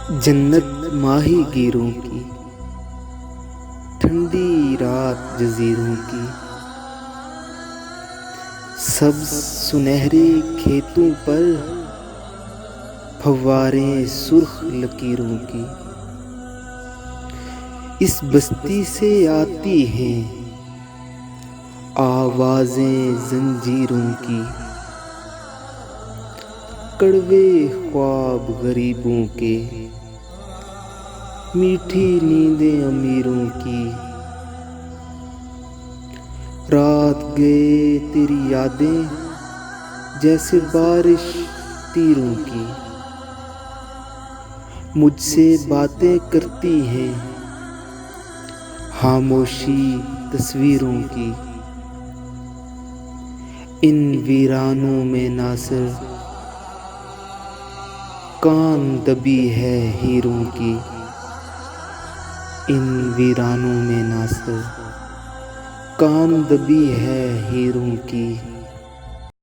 जन्नत माही गिरों की, ठंडी रात जजीरों की, सब्ज सुनहरे खेतों पर फव्वारें सुर्ख लकीरों की। इस बस्ती से आती हैं आवाज़ें जंजीरों की, कड़वे ख्वाब गरीबों के, मीठी नींदें अमीरों की। रात गए तेरी यादें जैसे बारिश तीरों की, मुझसे बातें करती हैं खामोशी तस्वीरों की। इन वीरानों में नासिर कान दबी है हीरों की, इन वीरानों में नासिर कान दबी है हीरों की।